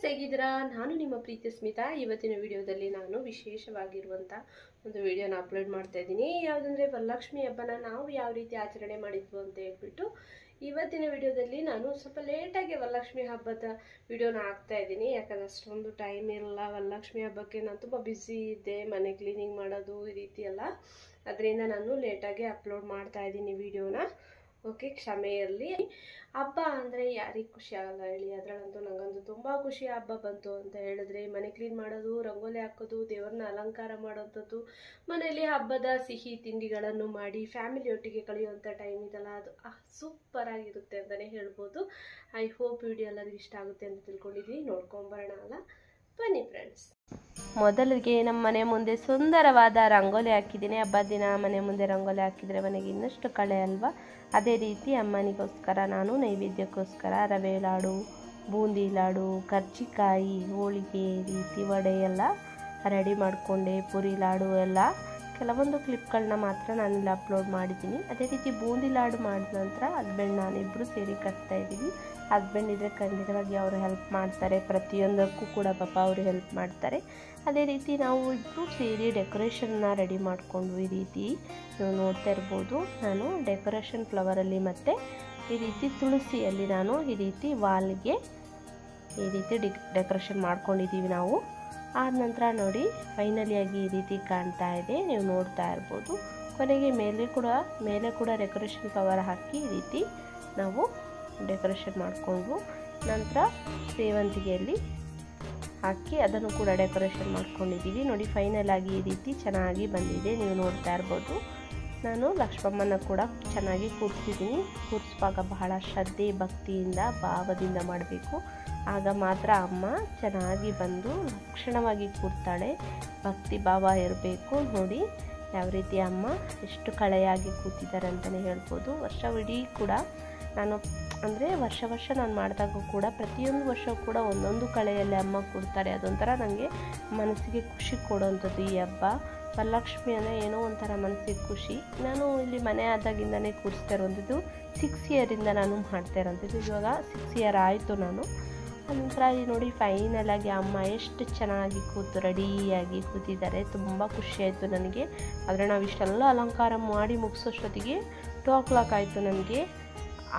ಹೇಗಿದ್ದೀರಾ? ನಾನು ನಿಮ್ಮ ಪ್ರೀತಿ ಸ್ಮಿತಾ. ಇವತ್ತಿನ ವಿಡಿಯೋದಲ್ಲಿ ನಾನು ವಿಶೇಷವಾಗಿರುವಂಥ ಒಂದು ವಿಡಿಯೋನ ಅಪ್ಲೋಡ್ ಮಾಡ್ತಾ ಇದ್ದೀನಿ. ಯಾವುದಂದರೆ ವರಲಕ್ಷ್ಮಿ ಹಬ್ಬನ ನಾವು ಯಾವ ರೀತಿ ಆಚರಣೆ ಮಾಡಿದ್ವು ಅಂತ ಹೇಳ್ಬಿಟ್ಟು ಇವತ್ತಿನ ವಿಡಿಯೋದಲ್ಲಿ ನಾನು ಸ್ವಲ್ಪ ಲೇಟಾಗಿ ವರಲಕ್ಷ್ಮಿ ಹಬ್ಬದ ವಿಡಿಯೋನ ಹಾಕ್ತಾ ಇದ್ದೀನಿ. ಯಾಕಂದರೆ ಅಷ್ಟೊಂದು ಟೈಮ್ ಇರಲ್ಲ. ವರಲಕ್ಷ್ಮಿ ಹಬ್ಬಕ್ಕೆ ನಾನು ತುಂಬ ಬ್ಯುಸಿ ಇದ್ದೆ, ಮನೆ ಕ್ಲೀನಿಂಗ್ ಮಾಡೋದು ಈ ರೀತಿ ಎಲ್ಲ. ಅದರಿಂದ ನಾನು ಲೇಟಾಗಿ ಅಪ್ಲೋಡ್ ಮಾಡ್ತಾ ಇದ್ದೀನಿ ವಿಡಿಯೋನ. ಓಕೆ, ಕ್ಷಮೆ ಇರಲಿ. ಹಬ್ಬ ಅಂದರೆ ಯಾರಿಗೆ ಖುಷಿ ಆಗಲ್ಲ ಹೇಳಿ? ಅದರಲ್ಲಂತೂ ನನಗಂತೂ ತುಂಬ ಖುಷಿ. ಹಬ್ಬ ಬಂತು ಅಂತ ಹೇಳಿದ್ರೆ ಮನೆ ಕ್ಲೀನ್ ಮಾಡೋದು, ರಂಗೋಲಿ ಹಾಕೋದು, ದೇವ್ರನ್ನ ಅಲಂಕಾರ ಮಾಡೋಂಥದ್ದು, ಮನೆಯಲ್ಲಿ ಹಬ್ಬದ ಸಿಹಿ ತಿಂಡಿಗಳನ್ನು ಮಾಡಿ ಫ್ಯಾಮಿಲಿಯೊಟ್ಟಿಗೆ ಕಳೆಯುವಂಥ ಟೈಮ್ ಇದೆಲ್ಲ, ಅದು ಸೂಪರಾಗಿರುತ್ತೆ ಅಂತಲೇ ಹೇಳ್ಬೋದು. ಐ ಹೋಪ್ ವಿಡಿಯೋ ಎಲ್ಲರಿಗೂ ಇಷ್ಟ ಆಗುತ್ತೆ ಅಂತ ತಿಳ್ಕೊಂಡಿದ್ದೀನಿ. ನೋಡ್ಕೊಂಬರೋಣ ಅಲ್ಲ? ಬನ್ನಿ ಫ್ರೆಂಡ್ಸ್. ಮೊದಲಿಗೆ ನಮ್ಮ ಮನೆ ಮುಂದೆ ಸುಂದರವಾದ ರಂಗೋಲಿ ಹಾಕಿದ್ದೀನಿ. ಹಬ್ಬದ ದಿನ ಮನೆ ಮುಂದೆ ರಂಗೋಲಿ ಹಾಕಿದರೆ ಮನೆಗೆ ಇನ್ನಷ್ಟು ಕಳೆ ಅಲ್ವಾ? ಅದೇ ರೀತಿ ಅಮ್ಮನಿಗೋಸ್ಕರ ನಾನು ನೈವೇದ್ಯಕ್ಕೋಸ್ಕರ ರವೆ ಲಾಡು, ಬೂಂದಿ ಲಾಡು, ಕರ್ಜಿಕಾಯಿ, ಹೋಳಿಗೆ ರೀತಿ ವಡೆ ಎಲ್ಲ ರೆಡಿ ಮಾಡಿಕೊಂಡೆ. ಪುರಿ ಲಾಡು ಎಲ್ಲ ಕೆಲವೊಂದು ಕ್ಲಿಪ್ಗಳನ್ನ ಮಾತ್ರ ನಾನಿಲ್ಲಿ ಅಪ್ಲೋಡ್ ಮಾಡಿದ್ದೀನಿ. ಅದೇ ರೀತಿ ಬೂಂದಿ ಲಾಡು ಮಾಡಿದ ನಂತರ ಹಸ್ಬೆಂಡ್ ನಾನಿಬ್ಬರು ಸೇರಿ ಕಟ್ತಾ ಇದ್ದೀವಿ. ಹಸ್ಬೆಂಡ್ ಇದ್ದರೆ ಖಂಡಿತವಾಗಿ ಅವರು ಹೆಲ್ಪ್ ಮಾಡ್ತಾರೆ, ಪ್ರತಿಯೊಂದಕ್ಕೂ ಕೂಡ ಪಾಪ ಅವರು ಹೆಲ್ಪ್ ಮಾಡ್ತಾರೆ. ಅದೇ ರೀತಿ ನಾವು ಇಬ್ಬರು ಸೇರಿ ಡೆಕೋರೇಷನ್ನ ರೆಡಿ ಮಾಡಿಕೊಂಡು ಈ ರೀತಿ ನೀವು ನೋಡ್ತಾ ಇರ್ಬೋದು. ನಾನು ಡೆಕೋರೇಷನ್ ಫ್ಲವರಲ್ಲಿ ಮತ್ತು ಈ ರೀತಿ ತುಳಸಿಯಲ್ಲಿ ನಾನು ಈ ರೀತಿ ವಾಲ್ಗೆ ಈ ರೀತಿ ಡೆಕೋರೇಷನ್ ಮಾಡ್ಕೊಂಡಿದ್ದೀವಿ ನಾವು. ಆದ ನಂತರ ನೋಡಿ ಫೈನಲಿಯಾಗಿ ಈ ರೀತಿ ಕಾಣ್ತಾ ಇದೆ, ನೀವು ನೋಡ್ತಾ ಇರ್ಬೋದು. ಕೊನೆಗೆ ಮೇಲೆ ಕೂಡ ಡೆಕೋರೇಷನ್ ಫ್ಲವರ್ ಹಾಕಿ ಈ ರೀತಿ ನಾವು ಡೆಕೋರೇಷನ್ ಮಾಡಿಕೊಂಡು ನಂತರ ಸೇವಂತಿಗೆಯಲ್ಲಿ ಹಾಕಿ ಅದನ್ನು ಕೂಡ ಡೆಕೋರೇಷನ್ ಮಾಡ್ಕೊಂಡಿದ್ದೀವಿ. ನೋಡಿ ಫೈನಲ್ ಆಗಿ ಈ ರೀತಿ ಚೆನ್ನಾಗಿ ಬಂದಿದೆ, ನೀವು ನೋಡ್ತಾ ಇರ್ಬೋದು. ನಾನು ಲಕ್ಷ್ಮಮ್ಮನ ಕೂಡ ಚೆನ್ನಾಗಿ ಕೂರಿಸಿದ್ದೀನಿ. ಕೂರಿಸುವಾಗ ಬಹಳ ಶ್ರದ್ಧೆ, ಭಕ್ತಿಯಿಂದ, ಭಾವದಿಂದ ಮಾಡಬೇಕು. ಆಗ ಮಾತ್ರ ಅಮ್ಮ ಚೆನ್ನಾಗಿ ಬಂದು ಲಕ್ಷಣವಾಗಿ ಕೂರ್ತಾಳೆ. ಭಕ್ತಿ ಭಾವ ಇರಬೇಕು. ನೋಡಿ ಯಾವ ರೀತಿ ಅಮ್ಮ ಎಷ್ಟು ಕಳೆಯಾಗಿ ಕೂತಿದ್ದಾರೆ ಅಂತಲೇ ಹೇಳ್ಬೋದು. ವರ್ಷವಿಡೀ ಕೂಡ ನಾನು ವರ್ಷ ನಾನು ಮಾಡಿದಾಗ ಕೂಡ ಪ್ರತಿಯೊಂದು ವರ್ಷ ಕೂಡ ಒಂದೊಂದು ಕಳೆಯಲ್ಲಿ ಅಮ್ಮ ಕೂರ್ತಾರೆ. ಅದೊಂಥರ ನನಗೆ ಮನಸ್ಸಿಗೆ ಖುಷಿ ಕೊಡೋವಂಥದ್ದು ಈ ಹಬ್ಬ. ವರಲಕ್ಷ್ಮಿ ಅಂದರೆ ಏನೋ ಒಂಥರ ಮನಸ್ಸಿಗೆ ಖುಷಿ. ನಾನು ಇಲ್ಲಿ ಮನೆ ಆದಾಗಿಂದನೇ ಕೂರಿಸ್ತಾ ಇರೋಂಥದ್ದು. 6 ಇಯರಿಂದ ನಾನು ಮಾಡ್ತಾ ಇರೋಂಥದ್ದು. ಇವಾಗ 6 ಇಯರ್ ಆಯಿತು ನಾನು. ನಂತರ ನೋಡಿ ಫೈನಲ್ ಆಗಿ ಅಮ್ಮ ಎಷ್ಟು ಚೆನ್ನಾಗಿ ಕೂತು ರೆಡಿಯಾಗಿ ಕೂತಿದ್ದಾರೆ. ತುಂಬ ಖುಷಿಯಾಯಿತು ನನಗೆ. ಆದರೆ ನಾವು ಇಷ್ಟೆಲ್ಲ ಅಲಂಕಾರ ಮಾಡಿ ಮುಗಿಸೋಷ್ಟೊತ್ತಿಗೆ 2 o'clock ಆಯಿತು ನನಗೆ.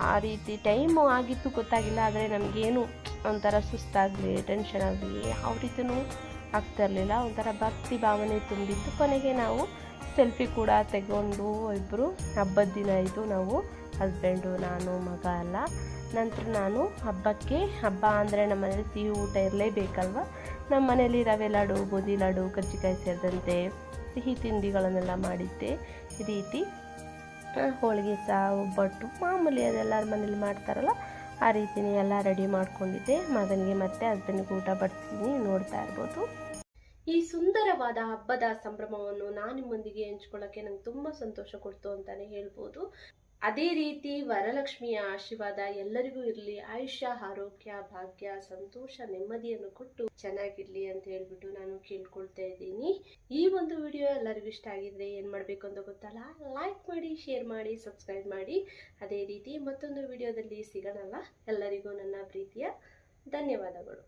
ಆ ರೀತಿ ಟೈಮು ಆಗಿತ್ತು ಗೊತ್ತಾಗಿಲ್ಲ. ಆದರೆ ನಮಗೇನು ಒಂಥರ ಸುಸ್ತಾಗಲಿ, ಟೆನ್ಷನ್ ಆಗಲಿ ಯಾವ ರೀತಿಯೂ ಆಗ್ತಾಯಿರಲಿಲ್ಲ. ಒಂಥರ ಭಕ್ತಿ ಭಾವನೆ ತುಂಬಿತ್ತು. ಕೊನೆಗೆ ನಾವು ಸೆಲ್ಫಿ ಕೂಡ ತೆಗೊಂಡು ಇಬ್ಬರು ಹಬ್ಬದ ದಿನ ಇದು ನಾವು ಹಸ್ಬೆಂಡು, ನಾನು, ಮಗ ಎಲ್ಲ. ನಂತರ ನಾನು ಹಬ್ಬ ಅಂದರೆ ನಮ್ಮ ಮನೇಲಿ ಸಿಹಿ ಊಟ ಇರಲೇಬೇಕಲ್ವ. ನಮ್ಮ ಮನೇಲಿ ರವೆ ಲಾಡು, ಬೂಂದಿ ಲಾಡು, ಕರ್ಜಿಕಾಯಿ ಸೇರಿದಂತೆ ಸಿಹಿ ತಿಂಡಿಗಳನ್ನೆಲ್ಲ ಮಾಡಿದ್ದೆ. ಈ ರೀತಿ ಹೋಳಿಗೆ ಒಬ್ಬಟ್ಟು ಮಾಮೂಲಿ ಅದೆಲ್ಲರ ಮನೇಲಿ ಮಾಡ್ತಾರಲ್ಲ ಆ ರೀತಿಯೇ ಎಲ್ಲ ರೆಡಿ ಮಾಡ್ಕೊಂಡಿದ್ದೆ. ಮಗನಿಗೆ ಮತ್ತು ಹಸ್ಬೆಂಡ್ಗೆ ಊಟ ಬಡಿಸ್ತೀನಿ, ನೋಡ್ತಾ ಇರ್ಬೋದು. ಈ ಸುಂದರವಾದ ಹಬ್ಬದ ಸಂಭ್ರಮವನ್ನು ನಾನು ನಿಮ್ಮೊಂದಿಗೆ ಹಂಚ್ಕೊಳ್ಳೋಕ್ಕೆ ನಂಗೆ ತುಂಬ ಸಂತೋಷ ಕೊಡ್ತು ಅಂತಲೇ ಹೇಳ್ಬೋದು. ಅದೇ ರೀತಿ ವರಲಕ್ಷ್ಮಿಯ ಆಶೀರ್ವಾದ ಎಲ್ಲರಿಗೂ ಇರಲಿ. ಆಯುಷ್ಯ, ಆರೋಗ್ಯ, ಭಾಗ್ಯ, ಸಂತೋಷ, ನೆಮ್ಮದಿಯನ್ನು ಕೊಟ್ಟು ಚೆನ್ನಾಗಿರಲಿ ಅಂತ ಹೇಳ್ಬಿಟ್ಟು ನಾನು ಕೇಳ್ಕೊಳ್ತಾ ಇದ್ದೀನಿ. ಈ ಒಂದು ವಿಡಿಯೋ ಎಲ್ಲರಿಗೂ ಇಷ್ಟ ಆಗಿದ್ರೆ ಏನು ಮಾಡಬೇಕು ಅಂತ ಗೊತ್ತಲ್ಲ? ಲೈಕ್ ಮಾಡಿ, ಶೇರ್ ಮಾಡಿ, ಸಬ್ಸ್ಕ್ರೈಬ್ ಮಾಡಿ. ಅದೇ ರೀತಿ ಮತ್ತೊಂದು ವಿಡಿಯೋದಲ್ಲಿ ಸಿಗೋಣಲ್ಲ. ಎಲ್ಲರಿಗೂ ನನ್ನ ಪ್ರೀತಿಯ ಧನ್ಯವಾದಗಳು.